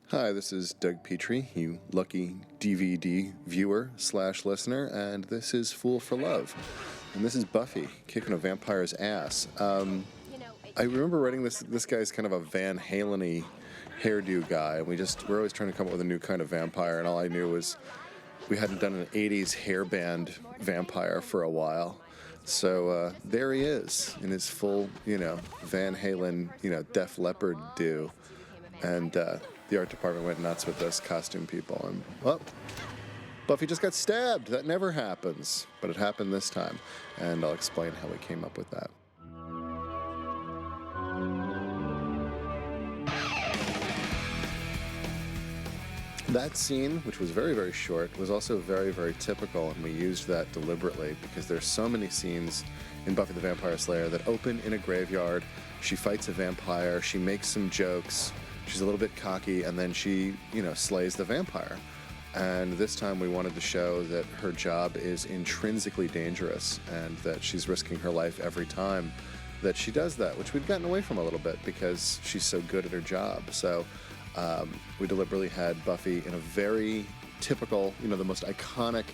Hi, this is Doug Petrie, you lucky DVD viewer / listener, and this is Fool for Love. And this is Buffy, kicking a vampire's ass. I remember writing this guy's kind of a Van Halen-y hairdo guy, and we're always trying to come up with a new kind of vampire, and all I knew was we hadn't done an 80s hairband vampire for a while. So there he is in his full, Van Halen, Def Leppard do. And the art department went nuts with this, costume people. And, well, Buffy just got stabbed. That never happens. But it happened this time. And I'll explain how we came up with that. That scene, which was very, very short, was also very, very typical, and we used that deliberately because there's so many scenes in Buffy the Vampire Slayer that open in a graveyard. She fights a vampire, she makes some jokes, she's a little bit cocky, and then she, slays the vampire. And this time we wanted to show that her job is intrinsically dangerous and that she's risking her life every time that she does that, which we'd gotten away from a little bit because she's so good at her job. So we deliberately had Buffy in a very typical, the most iconic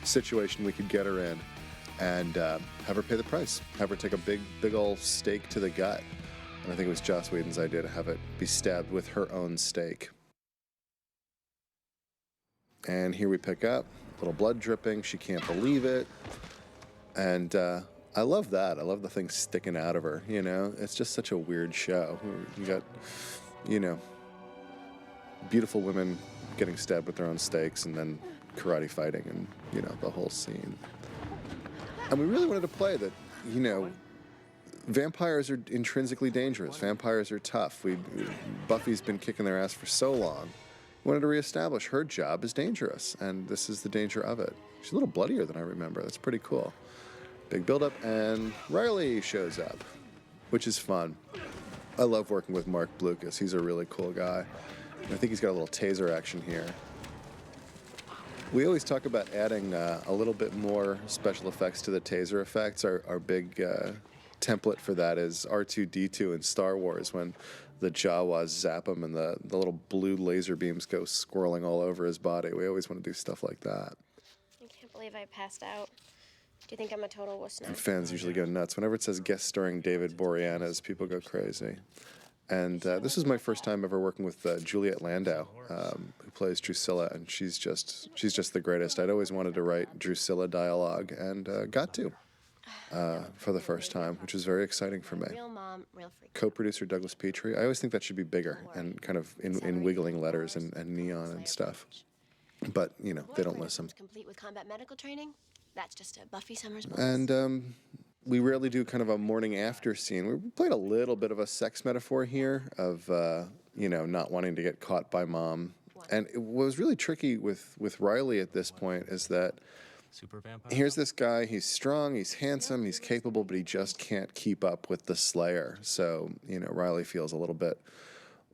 situation we could get her in, and have her pay the price. Have her take a big old stake to the gut. And I think it was Joss Whedon's idea to have it be stabbed with her own stake. And here we pick up, a little blood dripping. She can't believe it. And I love that. I love the thing sticking out of her, It's just such a weird show. You got, beautiful women getting stabbed with their own stakes and then karate fighting and, the whole scene. And we really wanted to play that, vampires are intrinsically dangerous. Vampires are tough. Buffy's been kicking their ass for so long. We wanted to reestablish her job is dangerous, and this is the danger of it. She's a little bloodier than I remember. That's pretty cool. Big build-up, and Riley shows up, which is fun. I love working with Mark Blucas. He's a really cool guy. I think he's got a little taser action here. We always talk about adding a little bit more special effects to the taser effects. Our big template for that is R2-D2 in Star Wars when the Jawas zap him and the little blue laser beams go swirling all over his body. We always want to do stuff like that. I can't believe I passed out. Do you think I'm a total wuss now? And fans usually go nuts. Whenever it says guest starring David Boreanaz, people go crazy. And this is my first time ever working with Juliet Landau, who plays Drusilla, and she's just the greatest. I'd always wanted to write Drusilla dialogue, and got to for the first time, which was very exciting for me. Real mom, real freak. Co-producer Douglas Petrie. I always think that should be bigger and kind of in wiggling letters and neon and stuff. But, they don't listen. Complete with combat medical training? That's just a Buffy Summers bonus. And we rarely do kind of a morning after scene. We played a little bit of a sex metaphor here of, not wanting to get caught by mom. And what was really tricky with Riley at this point is that here's this guy, he's strong, he's handsome, he's capable, but he just can't keep up with the Slayer. So, Riley feels a little bit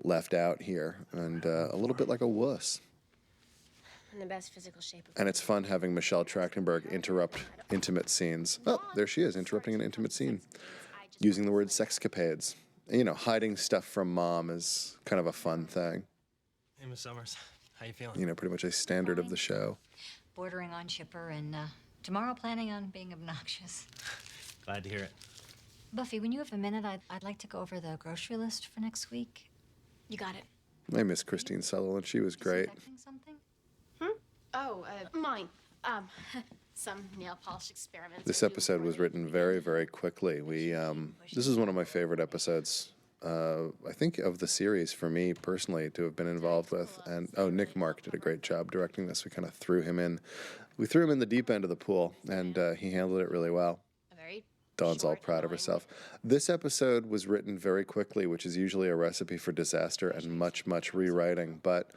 left out here and a little bit like a wuss. In the best physical shape. And it's fun having Michelle Trachtenberg interrupt intimate scenes. Oh, there she is, interrupting an intimate scene. Using the word sexcapades. Hiding stuff from mom is kind of a fun thing. Hey, Miss Summers. How you feeling? Pretty much a standard of the show. Bordering on chipper, and tomorrow planning on being obnoxious. Glad to hear it. Buffy, when you have a minute, I'd like to go over the grocery list for next week. You got it. I miss Christine Sutherland. She was great. Disinfecting something? Oh, mine. Some nail polish experiments. This episode was written very, very quickly. This is one of my favorite episodes, I think, of the series for me personally to have been involved with. And Nick Mark did a great job directing this. We kind of threw him in. We threw him in the deep end of the pool, and he handled it really well. Dawn's all proud of herself. This episode was written very quickly, which is usually a recipe for disaster and much, much rewriting. But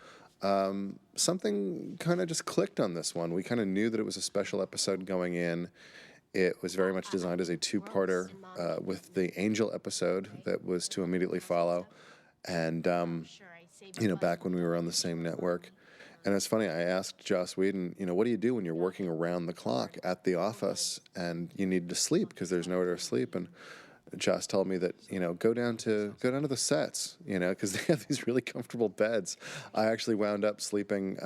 something kind of just clicked on this one. We kind of knew that it was a special episode going in. It was very much designed as a two-parter with the Angel episode that was to immediately follow. And, back when we were on the same network. And it's funny, I asked Joss Whedon, what do you do when you're working around the clock at the office and you need to sleep because there's nowhere to sleep? And Joss told me that, go down to the sets, because they have these really comfortable beds. I actually wound up sleeping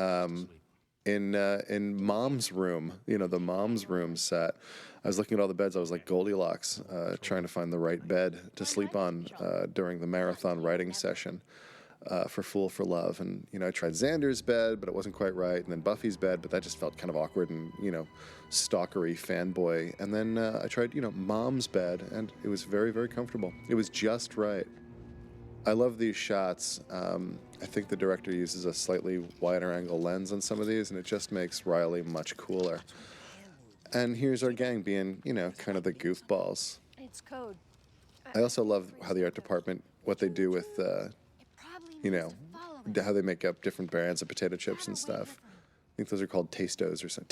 in Mom's room, the Mom's room set. I was looking at all the beds. I was like Goldilocks, trying to find the right bed to sleep on during the marathon writing session for Fool for Love. And, I tried Xander's bed, but it wasn't quite right. And then Buffy's bed, but that just felt kind of awkward and, stalkery fanboy. And then I tried, Mom's bed, and it was very, very comfortable. It was just right. I love these shots. I think the director uses a slightly wider angle lens on some of these, and it just makes Riley much cooler. And here's our gang being, kind of the goofballs. It's code. I also love how the art department, what they do with, how they make up different brands of potato chips and stuff. I think those are called Tastos or something.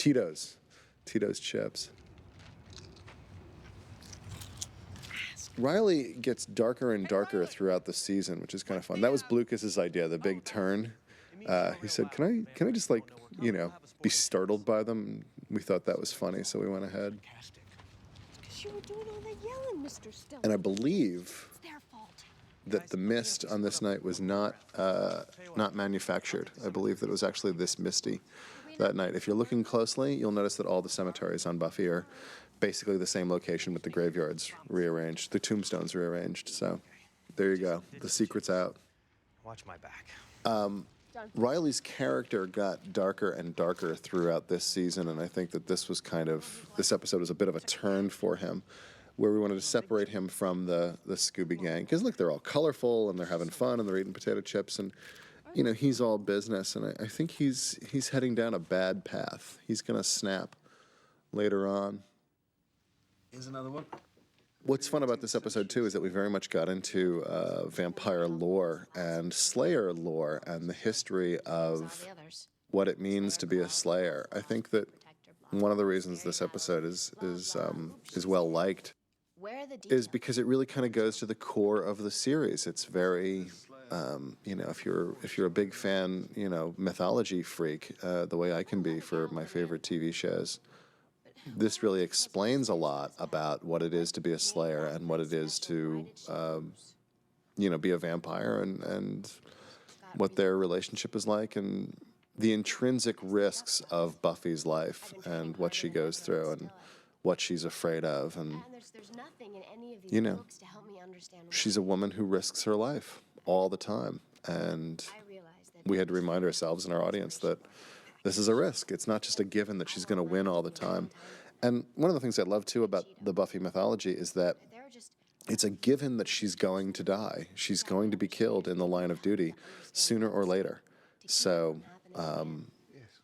Tito's chips. Riley gets darker and darker throughout the season, which is kind of fun. That was Blucas's idea, the big turn. He said, "Can I just be startled by them?" We thought that was funny, so we went ahead. You were doing all that yelling, Mr. Stone. And I believe It's their fault. that the mist on this night was not manufactured. I believe that it was actually this misty that night. If you're looking closely, you'll notice that all the cemeteries on Buffy are basically the same location with the graveyards rearranged, the tombstones rearranged. So there you go. The secret's out. Watch my back. Riley's character got darker and darker throughout this season, and I think that this episode was a bit of a turn for him, where we wanted to separate him from the Scooby Gang. Because look, they're all colorful and they're having fun and they're eating potato chips, and he's all business, and I think he's heading down a bad path. He's gonna snap later on. Here's another one. What's fun about this episode, too, is that we very much got into vampire lore and Slayer lore and the history of what it means to be a Slayer. I think that one of the reasons this episode is well liked is because it really kind of goes to the core of the series. It's very, if you're a big fan, mythology freak, the way I can be for my favorite TV shows. This really explains a lot about what it is to be a Slayer and what it is to, be a vampire and what their relationship is like and the intrinsic risks of Buffy's life and what she goes through and what she's afraid of. And, she's a woman who risks her life all the time. And we had to remind ourselves and our audience that this is a risk. It's not just a given that she's going to win all the time. And one of the things I love, too, about the Buffy mythology is that it's a given that she's going to die. She's going to be killed in the line of duty sooner or later. So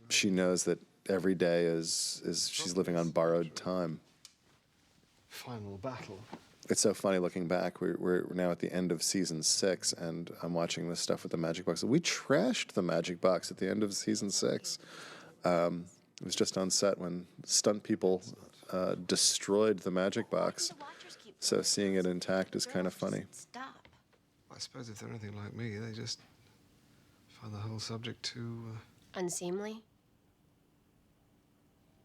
she knows that every day is she's living on borrowed time. Final battle. It's so funny looking back. We're now at the end of season 6, and I'm watching this stuff with the magic box. We trashed the magic box at the end of season 6. It was just on set when stunt people destroyed the magic box. So seeing it intact is kind of funny. I suppose if they're anything like me, they just find the whole subject too... Unseemly?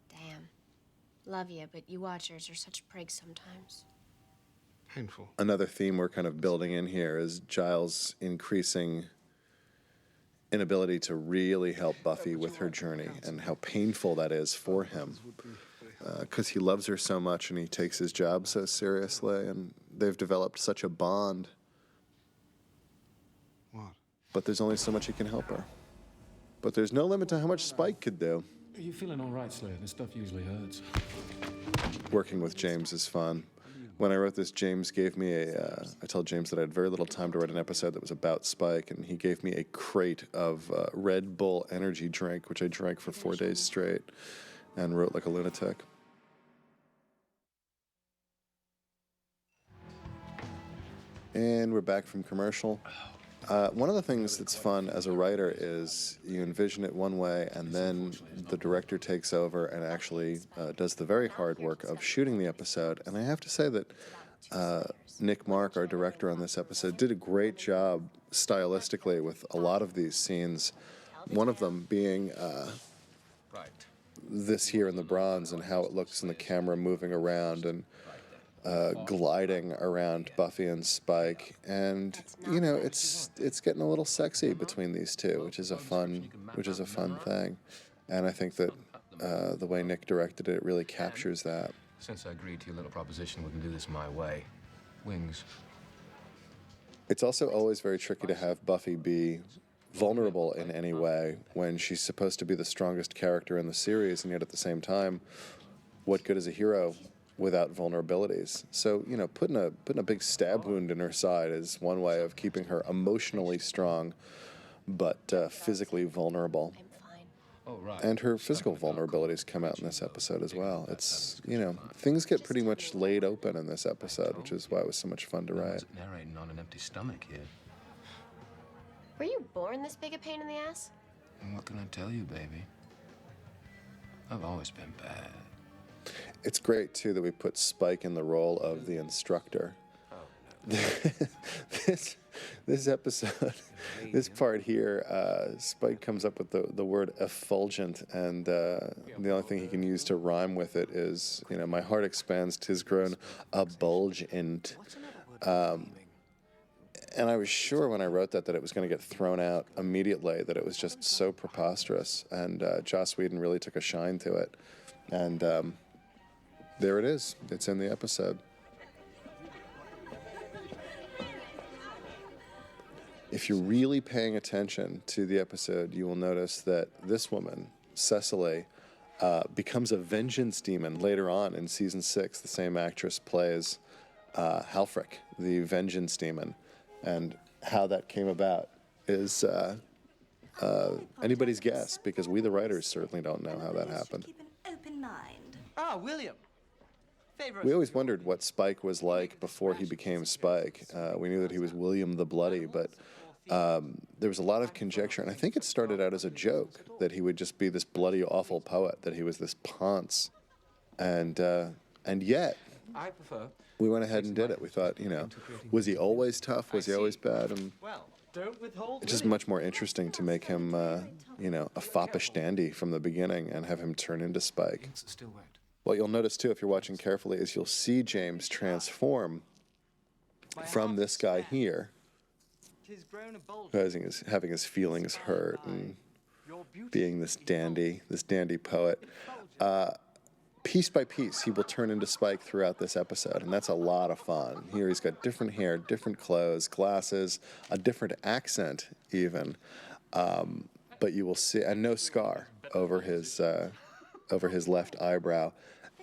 Damn. Love you, but you watchers are such prigs sometimes. Painful. Another theme we're kind of building in here is Giles' increasing inability to really help Buffy with her journey and how painful that is for him. Because he loves her so much and he takes his job so seriously, and they've developed such a bond. What? But there's only so much he can help her. But there's no limit to how much Spike could do. Are you feeling all right, Slayer? This stuff usually hurts. Working with James is fun. When I wrote this, James gave me I told James that I had very little time to write an episode that was about Spike, and he gave me a crate of Red Bull energy drink, which I drank for 4 days straight and wrote like a lunatic. And we're back from commercial. One of the things that's fun as a writer is you envision it one way, and then the director takes over and actually does the very hard work of shooting the episode. And I have to say that Nick Mark, our director on this episode, did a great job stylistically with a lot of these scenes. One of them being this here in the bronze and how it looks in the camera moving around. And gliding around Buffy and Spike, and you know it's getting a little sexy between these two, which is a fun thing, and I think that the way Nick directed it really captures that. Since I agreed to your little proposition, we can do this my way. Wings. It's also always very tricky to have Buffy be vulnerable in any way when she's supposed to be the strongest character in the series, and yet at the same time, what good is a hero without vulnerabilities? So, you know, putting a big stab wound in her side is one way of keeping her emotionally strong, but physically vulnerable. Oh, right. And her physical vulnerabilities come out in this episode as well. It's, you know, things get pretty much laid open in this episode, which is why it was so much fun to write. Narrating on an empty stomach here. Were you born this big a pain in the ass? And what can I tell you, baby? I've always been bad. It's great, too, that we put Spike in the role of the instructor. This episode, this part here, Spike comes up with the word effulgent, and the only thing he can use to rhyme with it is, you know, my heart expands, 'tis grown abulgent. And I was sure when I wrote that it was going to get thrown out immediately, that it was just so preposterous, and Joss Whedon really took a shine to it. And there it is. It's in the episode. If you're really paying attention to the episode, you will notice that this woman, Cecily, becomes a vengeance demon later on in season 6. The same actress plays Halfric, the vengeance demon. And how that came about is anybody's guess, because we, the writers, certainly don't know how that happened. Keep an open mind. Ah, William. We always wondered what Spike was like before he became Spike. We knew that he was William the Bloody, but there was a lot of conjecture, and I think it started out as a joke that he would just be this bloody, awful poet, that he was this ponce, and yet I prefer. we went ahead and did it. We thought, you know, was he always tough? Was he always bad? And Well, don't withhold. it's just much more interesting to make him, you know, a foppish dandy from the beginning and have him turn into Spike. It's still wet. What you'll notice, too, if you're watching carefully, is you'll see James transform from this guy here, having his feelings hurt and being this dandy poet. Piece by piece, he will turn into Spike throughout this episode, and that's a lot of fun. Here he's got different hair, different clothes, glasses, a different accent even, but you will see, and no scar over his left eyebrow,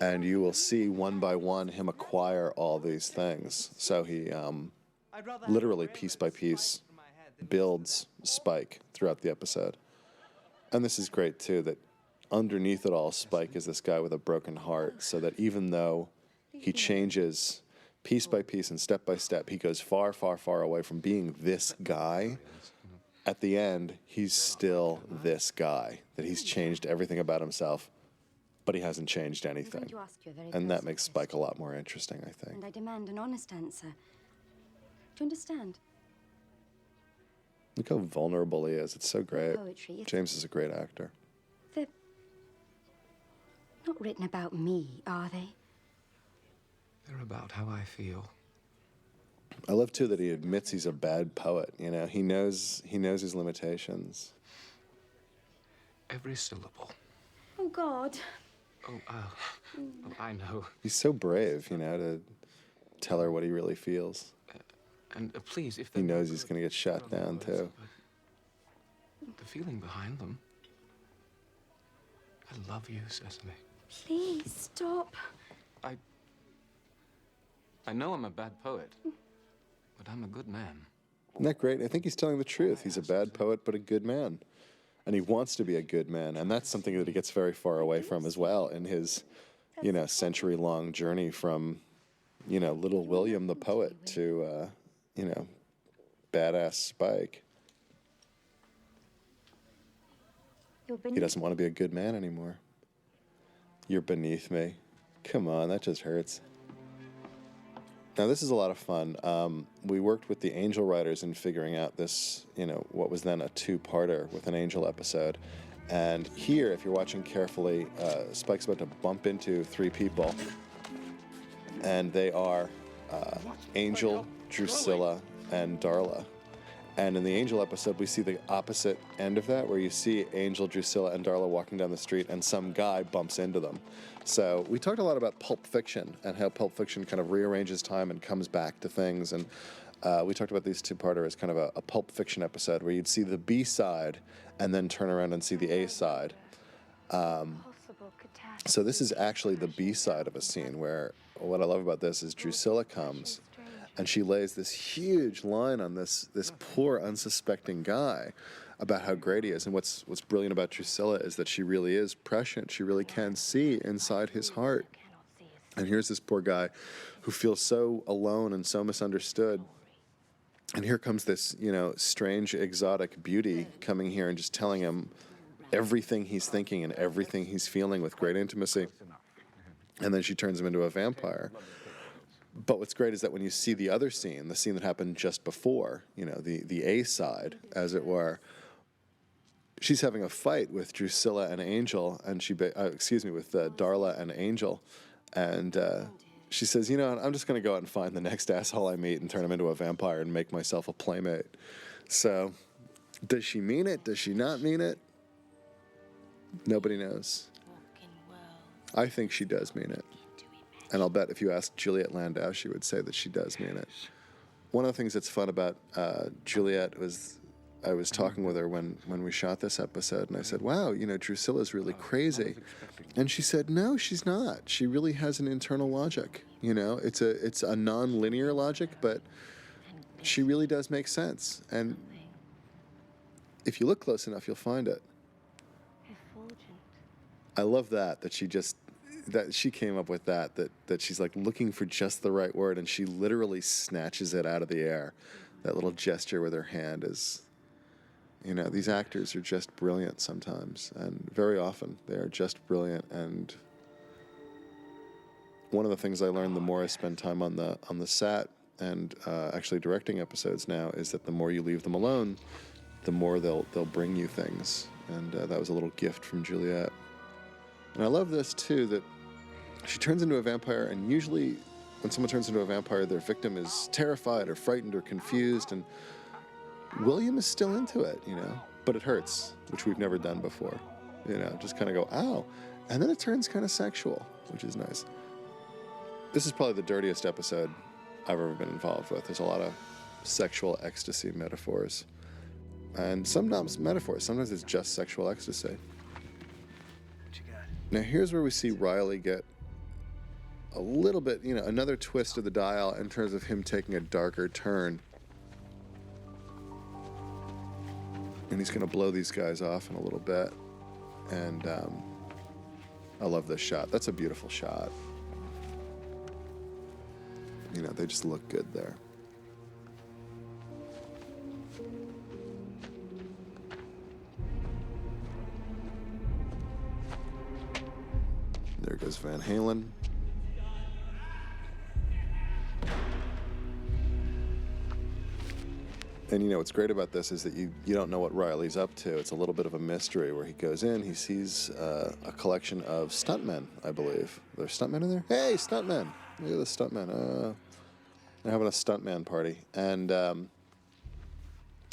and you will see one by one him acquire all these things. So he literally piece by piece builds Spike throughout the episode. And this is great too, that underneath it all, Spike is this guy with a broken heart, so that even though he changes piece by piece and step by step, he goes far, far, far away from being this guy. At the end, he's still this guy, that he's changed everything about himself, but he hasn't changed anything. And that makes Spike a lot more interesting, I think. And I demand an honest answer. Do you understand? Look how vulnerable he is. It's so great. Poetry. James is a great actor. They're not written about me, are they? They're about how I feel. I love, too, that he admits he's a bad poet. You know, he knows his limitations. Every syllable. Oh, God. Oh, I know. He's so brave, you know, to tell her what he really feels. And please, if He knows he's going to get shot down, too. The feeling behind them. I love you, Cecily. Please, stop. I know I'm a bad poet, but I'm a good man. Isn't that great? I think he's telling the truth. He's a bad poet, but a good man. And he wants to be a good man, and that's something that he gets very far away from as well in his, you know, century-long journey from, you know, little William the poet to, you know, badass Spike. He doesn't want to be a good man anymore. You're beneath me. Come on, that just hurts. Now, this is a lot of fun. We worked with the Angel writers in figuring out this, you know, what was then a two-parter with an Angel episode. And here, if you're watching carefully, Spike's about to bump into three people. and they are Angel, Drusilla, and Darla. And in the Angel episode, we see the opposite end of that, where you see Angel, Drusilla, and Darla walking down the street, and some guy bumps into them. So we talked a lot about Pulp Fiction and how Pulp Fiction kind of rearranges time and comes back to things. And we talked about these two-parter as kind of a Pulp Fiction episode, where you'd see the B side and then turn around and see the A side. So this is actually the B side of a scene, where what I love about this is Drusilla comes and she lays this huge line on this poor unsuspecting guy about how great he is. And what's brilliant about Drusilla is that she really is prescient. She really can see inside his heart. And here's this poor guy who feels so alone and so misunderstood. And here comes this, strange, exotic beauty coming here and just telling him everything he's thinking and everything he's feeling with great intimacy. And then she turns him into a vampire. But what's great is that when you see the other scene, the scene that happened just before, the A side, as it were, she's having a fight with Drusilla and Angel, and with Darla and Angel. And she says, I'm just going to go out and find the next asshole I meet and turn him into a vampire and make myself a playmate. So, does she mean it? Does she not mean it? Nobody knows. I think she does mean it. And I'll bet if you ask Juliet Landau, she would say that she does mean it. One of the things that's fun about Juliet was I was talking with her when we shot this episode, and I said, wow, Drusilla's really crazy. And she said, no, she's not. She really has an internal logic. It's a non-linear logic, but she really does make sense. And if you look close enough, you'll find it. I love that she came up with that she's like looking for just the right word, and she literally snatches it out of the air. That little gesture with her hand is, these actors are just brilliant sometimes, and very often they are just brilliant. And one of the things I learned the more I spend time on the set and actually directing episodes now is that the more you leave them alone, the more they'll bring you things. And that was a little gift from Juliet. And I love this too, that she turns into a vampire, and usually when someone turns into a vampire, their victim is terrified or frightened or confused, and William is still into it, but it hurts, which we've never done before. Just kind of go, ow. And then it turns kind of sexual, which is nice. This is probably the dirtiest episode I've ever been involved with. There's a lot of sexual ecstasy metaphors. And sometimes metaphors, sometimes it's just sexual ecstasy. Now here's where we see Riley get a little bit, another twist of the dial in terms of him taking a darker turn. And he's going to blow these guys off in a little bit. And I love this shot. That's a beautiful shot. They just look good there. There goes Van Halen. And what's great about this is that you don't know what Riley's up to. It's a little bit of a mystery where he goes in, he sees a collection of stuntmen, I believe. There's stuntmen in there? Hey, stuntmen! Look at the stuntmen. They're having a stuntman party. And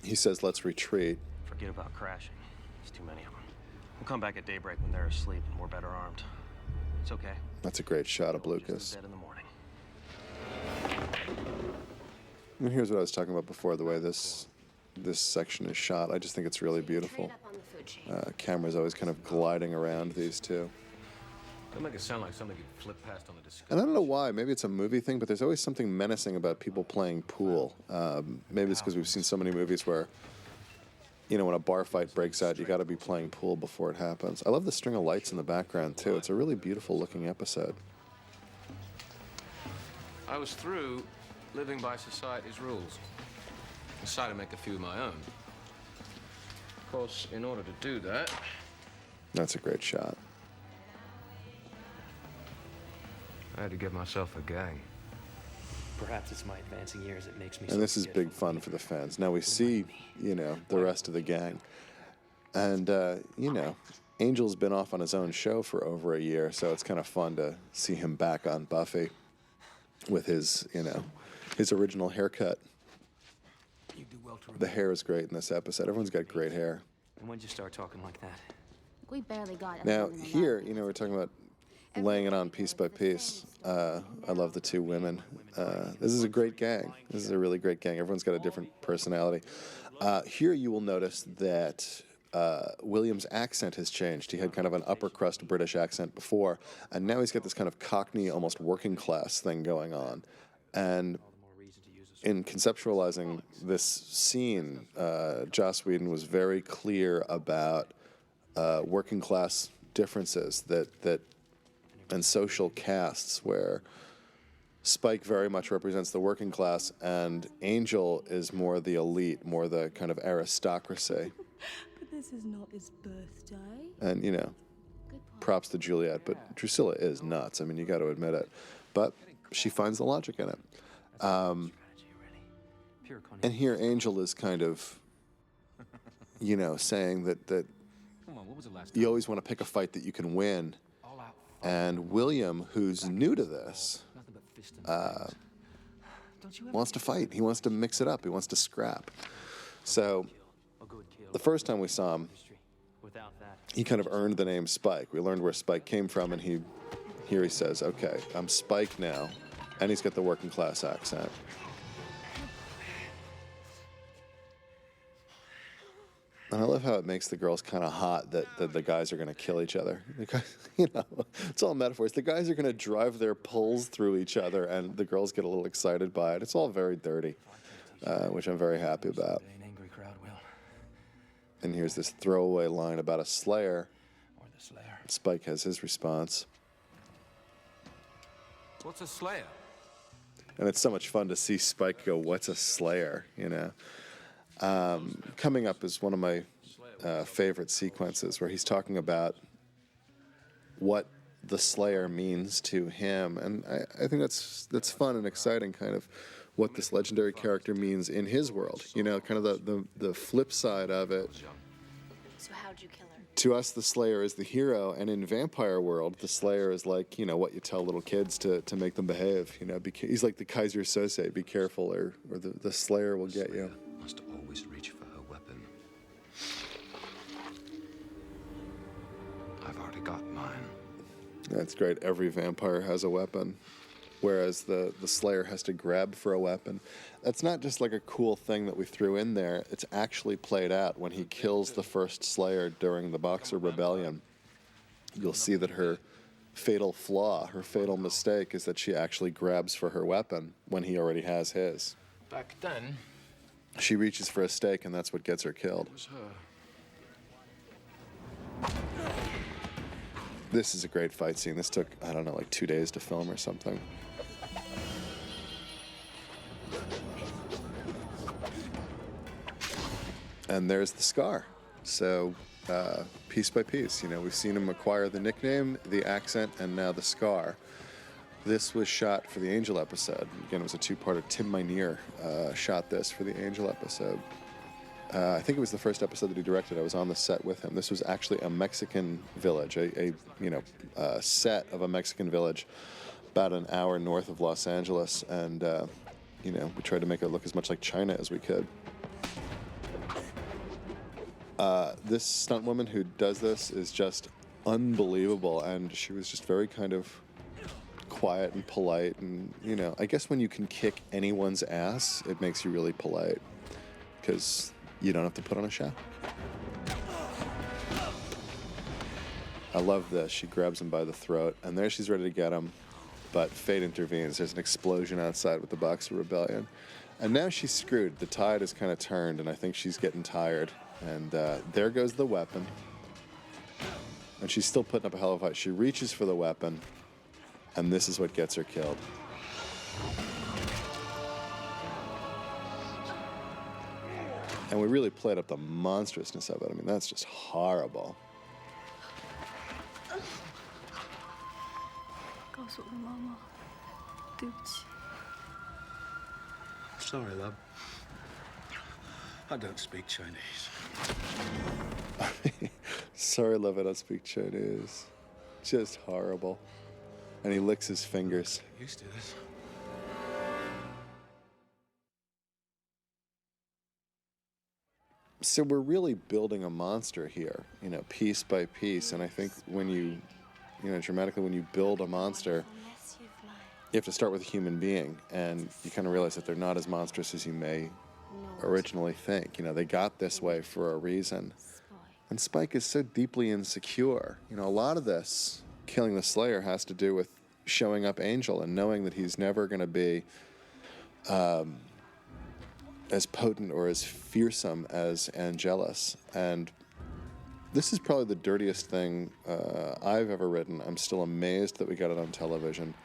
he says, let's retreat. Forget about crashing. There's too many of them. We'll come back at daybreak when they're asleep and we're better armed. It's okay. That's a great shot of Lucas. Dead in the morning. And here's what I was talking about before, the way this section is shot. I just think it's really beautiful. Camera's always kind of gliding around these two. Don't make it sound like something you'd flip past on the discovery. And I don't know why. Maybe it's a movie thing, but there's always something menacing about people playing pool. Maybe it's because we've seen so many movies where, when a bar fight breaks out, you got to be playing pool before it happens. I love the string of lights in the background, too. It's a really beautiful looking episode. I was through living by society's rules. Decided to make a few of my own. Of course, in order to do that... That's a great shot. I had to get myself a gang. Perhaps it's my advancing years that makes me. And this is big fun for the fans. Now we see, the rest of the gang. And, Angel's been off on his own show for over a year, so it's kind of fun to see him back on Buffy. with his, you know, his original haircut. The hair is great in this episode. Everyone's got great hair. And when'd you start talking like that? We barely got it. Now, here, you know, we're talking about laying it on piece by piece. I love the two women. This is a great gang. This is a really great gang. Everyone's got a different personality. Here you will notice that William's accent has changed. He had kind of an upper crust British accent before, and now he's got this kind of Cockney, almost working class thing going on. And in conceptualizing this scene, Joss Whedon was very clear about working class differences that and social castes, where Spike very much represents the working class and Angel is more the elite, more the kind of aristocracy. But this is not his birthday. And, you know, props to Juliet, but Drusilla is nuts. I mean, you got to admit it. But she finds the logic in it. And here Angel is kind of, you know, saying that you always want to pick a fight that you can win. And William, who's new to this, wants to fight. He wants to mix it up. He wants to scrap. So the first time we saw him, he kind of earned the name Spike. We learned where Spike came from, and here he says, okay, I'm Spike now. And he's got the working class accent. And I love how it makes the girls kind of hot that the guys are going to kill each other. You know, it's all metaphors. The guys are going to drive their poles through each other, and the girls get a little excited by it. It's all very dirty, which I'm very happy about. And here's this throwaway line about a Slayer. Spike has his response. What's a Slayer? And it's so much fun to see Spike go, what's a Slayer, you know? Coming up is one of my favorite sequences where he's talking about what the Slayer means to him, and I think that's fun and exciting, kind of what this legendary character means in his world. You know, kind of the flip side of it. So how'd you kill her? To us, the Slayer is the hero, and in vampire world, the Slayer is like, you know, what you tell little kids to make them behave. You know, he's like the Kaiser Sose, be careful, or the Slayer will get you. Must always reach for her weapon. I've already got mine. That's great. Every vampire has a weapon, whereas the Slayer has to grab for a weapon. That's not just like a cool thing that we threw in there. It's actually played out when he kills the first Slayer during the Boxer Rebellion. You'll see that her fatal flaw, her fatal mistake, is that she actually grabs for her weapon when he already has his. Back then, She reaches for a stake, and that's what gets her killed. it was her. This is a great fight scene. This took, I don't know, like 2 days to film or something. And there's the scar. So, piece by piece, you know, we've seen him acquire the nickname, the accent, and now the scar. This was shot for the Angel episode. Again, it was a two-parter. Tim Minear shot this for the Angel episode. I think it was the first episode that he directed. I was on the set with him. This was actually a Mexican village, a set of a Mexican village about an hour north of Los Angeles. And, you know, we tried to make it look as much like China as we could. This stunt woman who does this is just unbelievable. And she was just very kind of quiet and polite, and you know, I guess when you can kick anyone's ass, it makes you really polite because you don't have to put on a show. I love this. She grabs him by the throat, and there she's ready to get him, but fate intervenes. There's an explosion outside with the Boxer Rebellion, and now she's screwed. The tide has kind of turned, and I think she's getting tired, and there goes the weapon, and she's still putting up a hell of a fight. She reaches for the weapon, and this is what gets her killed. And we really played up the monstrousness of it. I mean, that's just horrible. Sorry, love. I don't speak Chinese. Sorry, love, I don't speak Chinese. Just horrible. And he licks his fingers. Used to this. So we're really building a monster here, you know, piece by piece. And I think when you know, dramatically, when you build a monster, you have to start with a human being, and you kind of realize that they're not as monstrous as you may originally think. You know, they got this way for a reason. And Spike is so deeply insecure. You know, a lot of this, killing the Slayer, has to do with showing up Angel and knowing that he's never going to be as potent or as fearsome as Angelus. And this is probably the dirtiest thing I've ever written. I'm still amazed that we got it on television,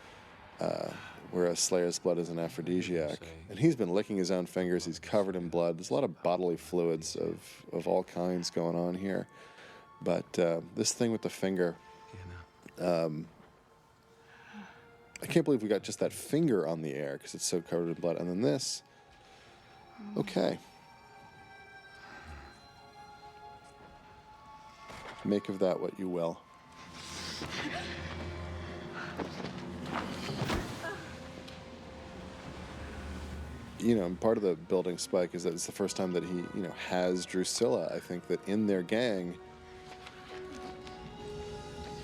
where a Slayer's blood is an aphrodisiac. And he's been licking his own fingers. He's covered in blood. There's a lot of bodily fluids of all kinds going on here. But this thing with the finger, I can't believe we got just that finger on the air because it's so covered in blood. And then this, okay. Make of that what you will. You know, part of the building Spike is that it's the first time that he, you know, has Drusilla. I think that in their gang,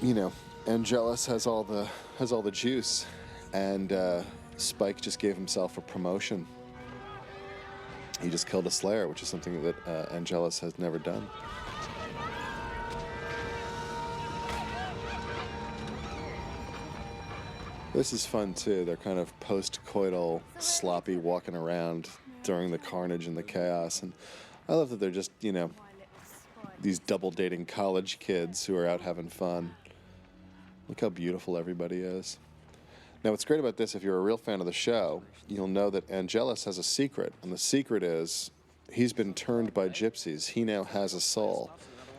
you know, Angelus has all the juice, and Spike just gave himself a promotion. He just killed a Slayer, which is something that Angelus has never done. This is fun too. They're kind of post-coital, sloppy walking around during the carnage and the chaos. And I love that they're just, you know, these double-dating college kids who are out having fun. Look how beautiful everybody is. Now, what's great about this, if you're a real fan of the show, you'll know that Angelus has a secret. And the secret is he's been turned by gypsies. He now has a soul.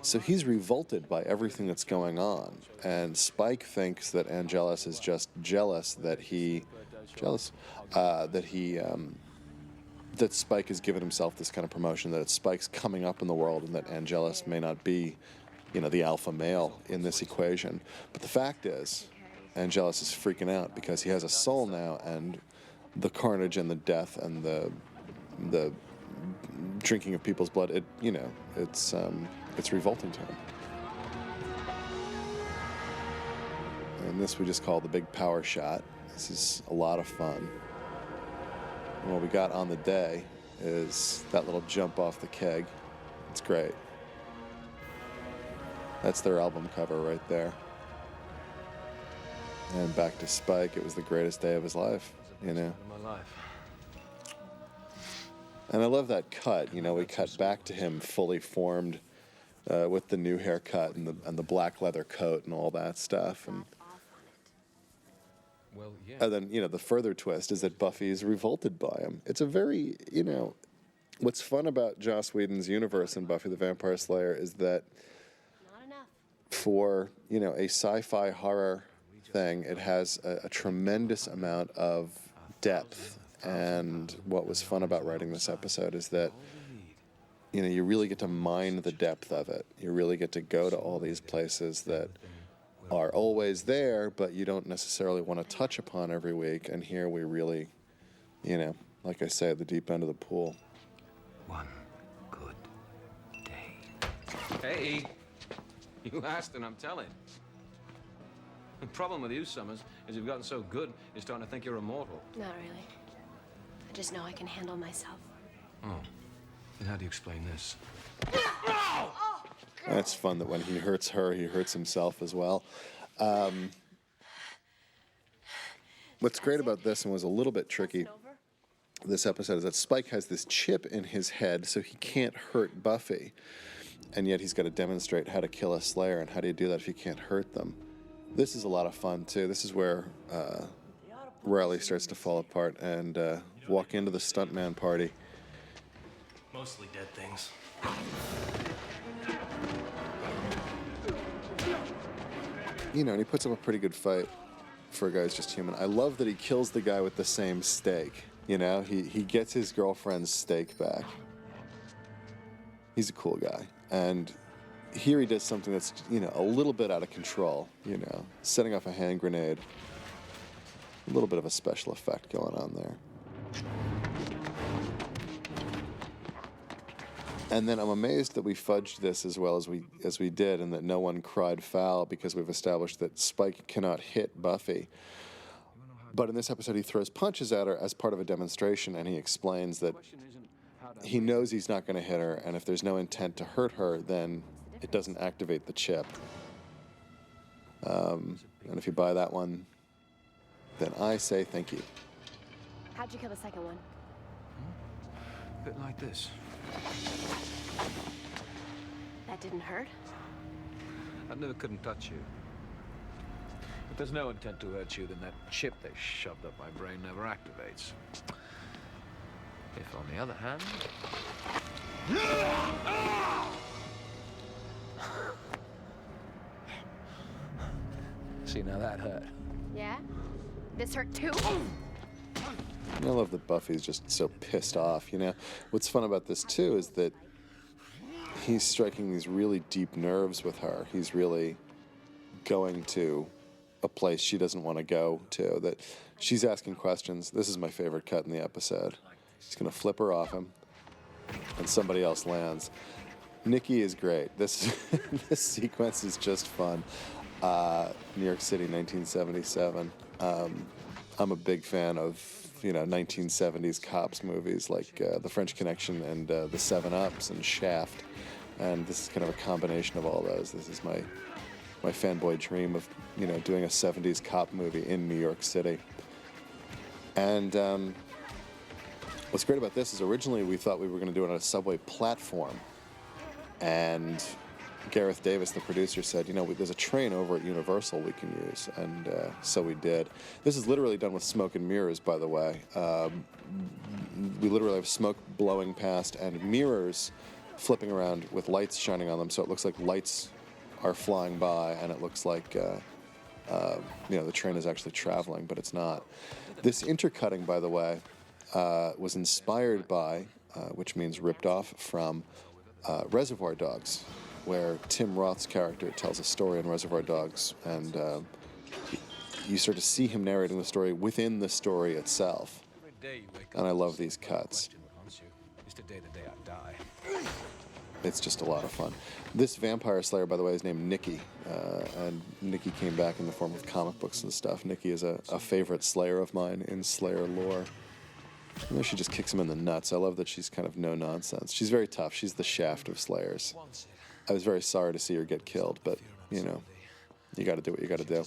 So he's revolted by everything that's going on, and Spike thinks that Angelus is just jealous that that Spike has given himself this kind of promotion, that it's Spike's coming up in the world, and that Angelus may not be, you know, the alpha male in this equation. But the fact is, Angelus is freaking out because he has a soul now, and the carnage and the death and the drinking of people's blood, it, you know, it's revolting to him. And this we just call the big power shot. This is a lot of fun. And what we got on the day is that little jump off the keg. It's great. That's their album cover right there. And back to Spike, it was the greatest day of his life, you know. And I love that cut, you know, we cut back to him fully formed, with the new haircut and the black leather coat and all that stuff. And then, you know, the further twist is that Buffy is revolted by him. It's a very, you know, what's fun about Joss Whedon's universe in Buffy the Vampire Slayer is that for, you know, a sci-fi horror thing, it has a tremendous amount of depth. And what was fun about writing this episode is that, you know, you really get to mine the depth of it. You really get to go to all these places that are always there, but you don't necessarily want to touch upon every week. And here we really, you know, like I say, at the deep end of the pool. One good day. Hey, you asked and I'm telling. The problem with you, Summers, is you've gotten so good, you're starting to think you're immortal. Not really. I just know I can handle myself. Oh. And how do you explain this? That's fun that when he hurts her, he hurts himself as well. What's great about this, and was a little bit tricky this episode, is that Spike has this chip in his head so he can't hurt Buffy. And yet he's got to demonstrate how to kill a Slayer, and how do you do that if you can't hurt them? This is a lot of fun, too. This is where Riley starts to fall apart and walk into the stuntman party. Mostly dead things. You know, and he puts up a pretty good fight for a guy who's just human. I love that he kills the guy with the same steak. You know, he gets his girlfriend's steak back. He's a cool guy. And here he does something that's, you know, a little bit out of control, you know, setting off a hand grenade. A little bit of a special effect going on there. And then I'm amazed that we fudged this as well as we did, and that no one cried foul, because we've established that Spike cannot hit Buffy. But in this episode, he throws punches at her as part of a demonstration, and he explains that he knows he's not going to hit her, and if there's no intent to hurt her, then it doesn't activate the chip. And if you buy that one, then I say thank you. How'd you kill the second one? A bit like this. That didn't hurt? I never couldn't touch you. If there's no intent to hurt you, then that chip they shoved up my brain never activates. If, on the other hand... See, now that hurt. Yeah? This hurt too? I love that Buffy's just so pissed off, you know? What's fun about this, too, is that he's striking these really deep nerves with her. He's really going to a place she doesn't want to go to, that she's asking questions. This is my favorite cut in the episode. He's going to flip her off him, and somebody else lands. Nikki is great. This this sequence is just fun. New York City, 1977. I'm a big fan of, 1970s cops movies like The French Connection and The 7-Ups and Shaft. And this is kind of a combination of all those. This is my fanboy dream of, doing a 70s cop movie in New York City. And what's great about this is originally we thought we were going to do it on a subway platform. And Gareth Davis, the producer, said, there's a train over at Universal we can use, and so we did. This is literally done with smoke and mirrors, by the way. We literally have smoke blowing past and mirrors flipping around with lights shining on them, so it looks like lights are flying by, and it looks like the train is actually traveling, but it's not. This intercutting, by the way, was inspired by, which means ripped off from, Reservoir Dogs, where Tim Roth's character tells a story in Reservoir Dogs, and you start to see him narrating the story within the story itself. And I love these cuts. It's just a lot of fun. This vampire slayer, by the way, is named Nikki, and Nikki came back in the form of comic books and stuff. Nikki is a favorite slayer of mine in Slayer lore. And then she just kicks him in the nuts. I love that she's kind of no-nonsense. She's very tough. She's the Shaft of Slayers. I was very sorry to see her get killed, but, you got to do what you got to do.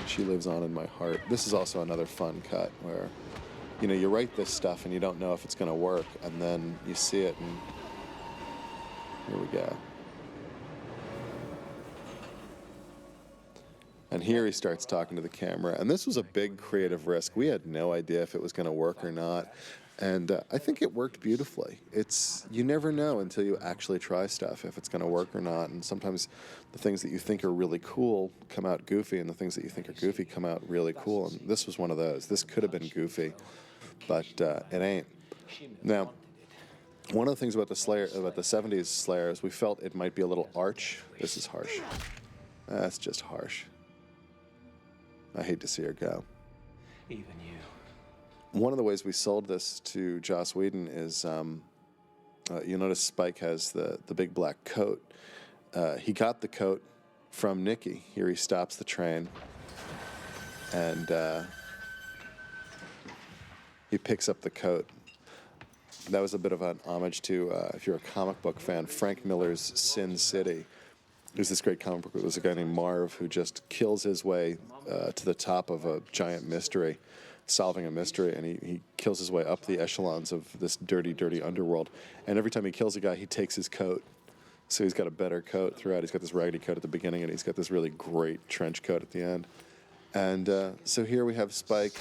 She lives on in my heart. This is also another fun cut where, you write this stuff and you don't know if it's going to work, and then you see it, and here we go. And here he starts talking to the camera. And this was a big creative risk. We had no idea if it was going to work or not. And I think it worked beautifully. You never know until you actually try stuff if it's going to work or not. And sometimes the things that you think are really cool come out goofy, and the things that you think are goofy come out really cool. And this was one of those. This could have been goofy, but it ain't. Now, one of the things about the 70s Slayer is we felt it might be a little arch. This is harsh. That's just harsh. I hate to see her go. Even you. One of the ways we sold this to Joss Whedon is, you'll notice Spike has the big black coat. He got the coat from Nikki. Here he stops the train, and he picks up the coat. That was a bit of an homage to, if you're a comic book fan, Frank Miller's Sin City. There's this great comic book. There's a guy named Marv who just kills his way to the top of a giant mystery, solving a mystery, and he kills his way up the echelons of this dirty, dirty underworld. And every time he kills a guy, he takes his coat. So he's got a better coat throughout. He's got this raggedy coat at the beginning, and he's got this really great trench coat at the end. And so here we have Spike,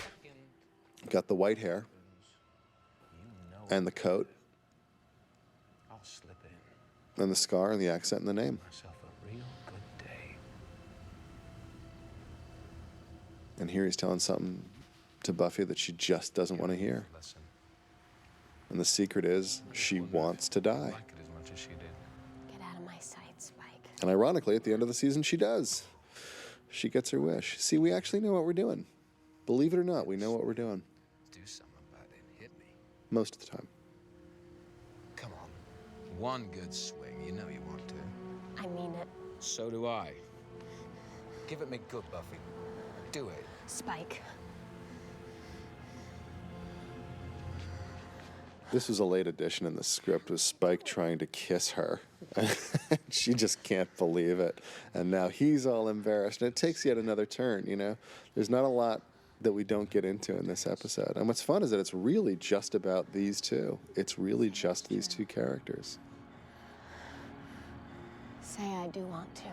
got the white hair, and the coat, and the scar, and the accent, and the name. And here he's telling something to Buffy that she just doesn't want to hear. And the secret is she wants to die. Get out of my sight, Spike. And ironically, at the end of the season, she does. She gets her wish. See, we actually know what we're doing. Believe it or not, we know what we're doing. Do something about it. Hit me. most of the time. Come on. One good swing. You know you want to. I mean it. So do I. Give it me good, Buffy. Do it. Spike. This was a late addition in the script, was Spike trying to kiss her. She just can't believe it. And now he's all embarrassed. And it takes yet another turn, you know? There's not a lot that we don't get into in this episode. And what's fun is that it's really just about these two. It's really just these two characters. Say I do want to.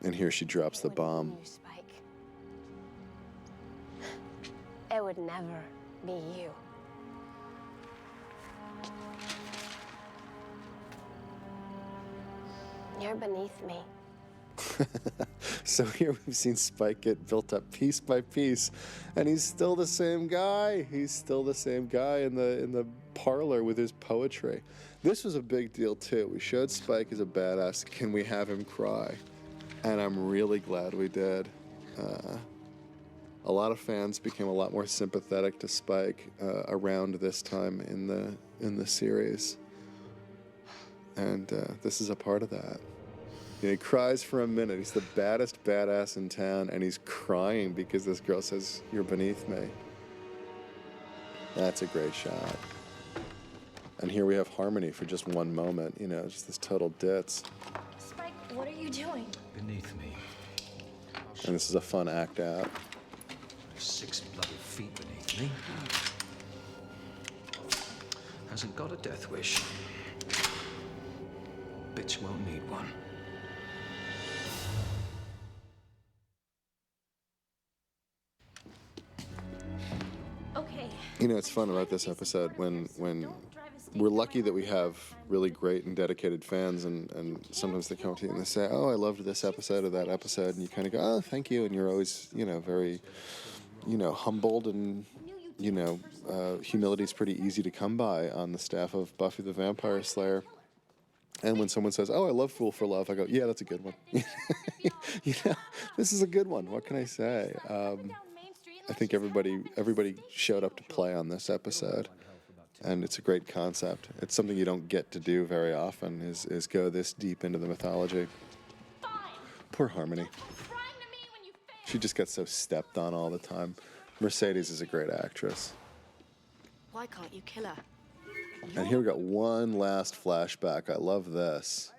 And here she drops the bomb. You, Spike. It would never be you. You're beneath me. So here we've seen Spike get built up piece by piece, and he's still the same guy. He's still the same guy in the parlor with his poetry. This was a big deal too. We showed Spike as a badass. Can we have him cry? And I'm really glad we did. A lot of fans became a lot more sympathetic to Spike around this time in the series, and this is a part of that. You know, he cries for a minute. He's the baddest badass in town, and he's crying because this girl says, "You're beneath me." That's a great shot. And here we have Harmony for just one moment. You know, just this total ditz. Spike, what are you doing? Beneath me. And this is a fun act out. 6 bloody feet beneath me. Hasn't got a death wish. Bitch won't need one. Okay. You know, it's fun about this episode when we're lucky that we have really great and dedicated fans, and sometimes they come to you and they say, "Oh, I loved this episode or that episode," and you kind of go, "Oh, thank you," and you're always, you know, very, you know, humbled, and you know, humility's pretty easy to come by on the staff of Buffy the Vampire Slayer. And when someone says, "Oh, I love Fool for Love," I go, "Yeah, that's a good one." You know, this is a good one. What can I say? I think everybody showed up to play on this episode, and it's a great concept. It's something you don't get to do very often, is go this deep into the mythology. Poor Harmony. She just gets so stepped on all the time. Mercedes is a great actress. Why can't you kill her? And here we got one last flashback. I love this.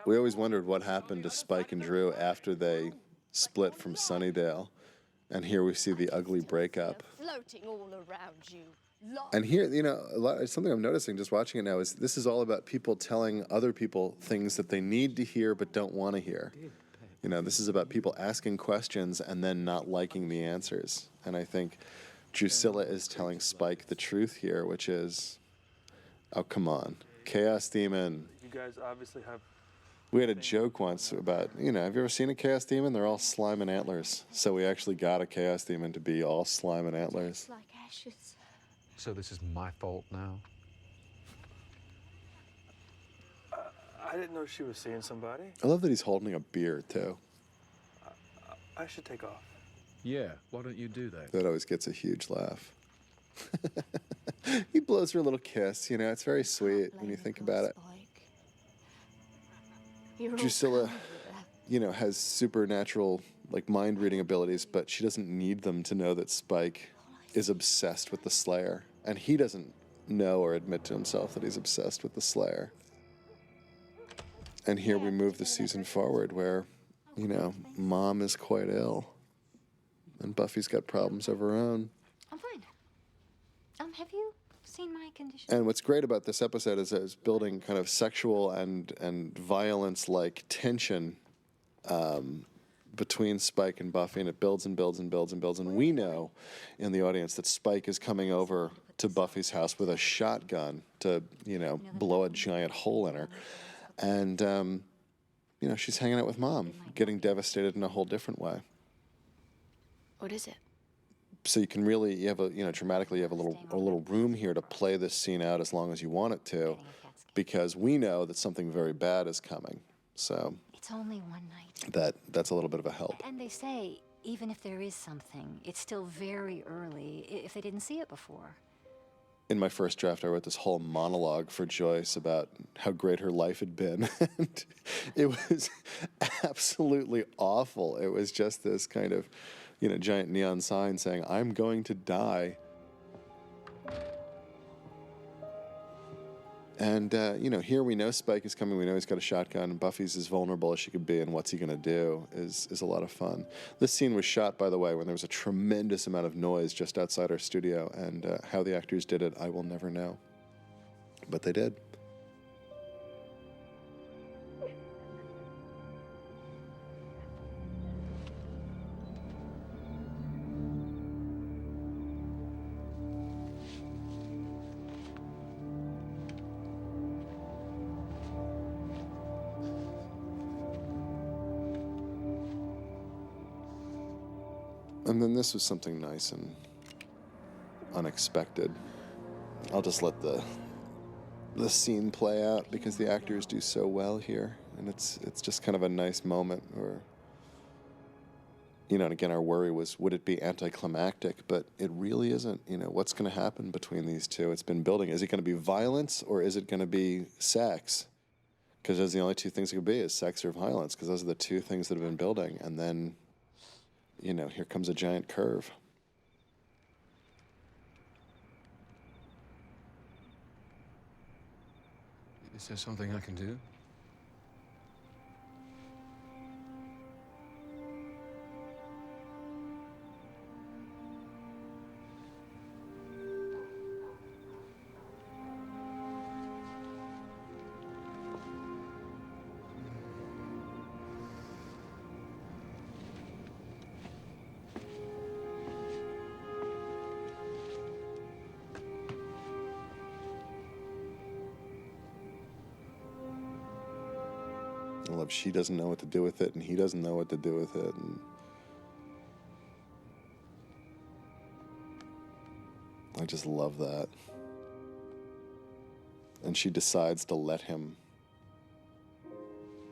We always wondered what happened to Spike and Drew after they split from Sunnydale. And here we see the ugly breakup. Floating all around you. And here, you know, something I'm noticing just watching it now is this is all about people telling other people things that they need to hear but don't want to hear. You know, this is about people asking questions and then not liking the answers. And I think Drusilla is telling Spike the truth here, which is, oh, come on. Chaos Demon. You guys obviously have... We had a joke once about, you know, have you ever seen a Chaos Demon? They're all slime and antlers. So we actually got a Chaos Demon to be all slime and antlers. Like ashes. So this is my fault now? I didn't know she was seeing somebody. I love that he's holding a beer, too. I should take off. Yeah, why don't you do that? That always gets a huge laugh. He blows her a little kiss, you know, it's very sweet when you think about it. Drusilla, you know, has supernatural, like, mind-reading abilities, but she doesn't need them to know that Spike is obsessed with the Slayer. And he doesn't know or admit to himself that he's obsessed with the Slayer. And here we move the season forward where, you know, Mom is quite ill. And Buffy's got problems of her own. I'm fine. Have you seen my condition? And what's great about this episode is it's building kind of sexual and violence-like tension between Spike and Buffy, and it builds and builds and builds and builds. And we know in the audience that Spike is coming over to Buffy's house with a shotgun to, you know, blow a giant hole in her. And, you know, she's hanging out with Mom, getting devastated in a whole different way. What is it? So you can really, you have a, you know, dramatically, you have a little room here to play this scene out as long as you want it to, because we know that something very bad is coming. So It's only one night. that's a little bit of a help. And they say even if there is something, it's still very early if they didn't see it before. In my first draft, I wrote this whole monologue for Joyce about how great her life had been. And it was absolutely awful. It was just this kind of, giant neon sign saying, "I'm going to die." And, here we know Spike is coming. We know he's got a shotgun. And Buffy's as vulnerable as she could be, and what's he going to do is a lot of fun. This scene was shot, by the way, when there was a tremendous amount of noise just outside our studio, and how the actors did it, I will never know. But they did. And then this was something nice and unexpected. I'll just let the scene play out because the actors do so well here, and it's just kind of a nice moment where, and again, our worry was, would it be anticlimactic? But it really isn't. What's going to happen between these two? It's been building. Is it going to be violence or is it going to be sex? Because those are the only two things it could be, is sex or violence, because those are the two things that have been building. And then, here comes a giant curve. Is there something I can do? I love she doesn't know what to do with it, and he doesn't know what to do with it. And I just love that. And she decides to let him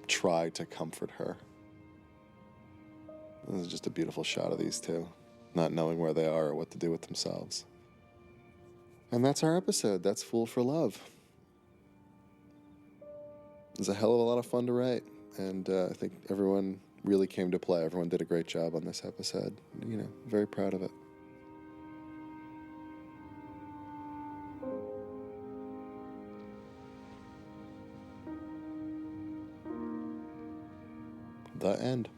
try to comfort her. This is just a beautiful shot of these two, not knowing where they are or what to do with themselves. And that's our episode. That's Fool for Love. It was a hell of a lot of fun to write, and I think everyone really came to play. Everyone did a great job on this episode. Very proud of it. The end.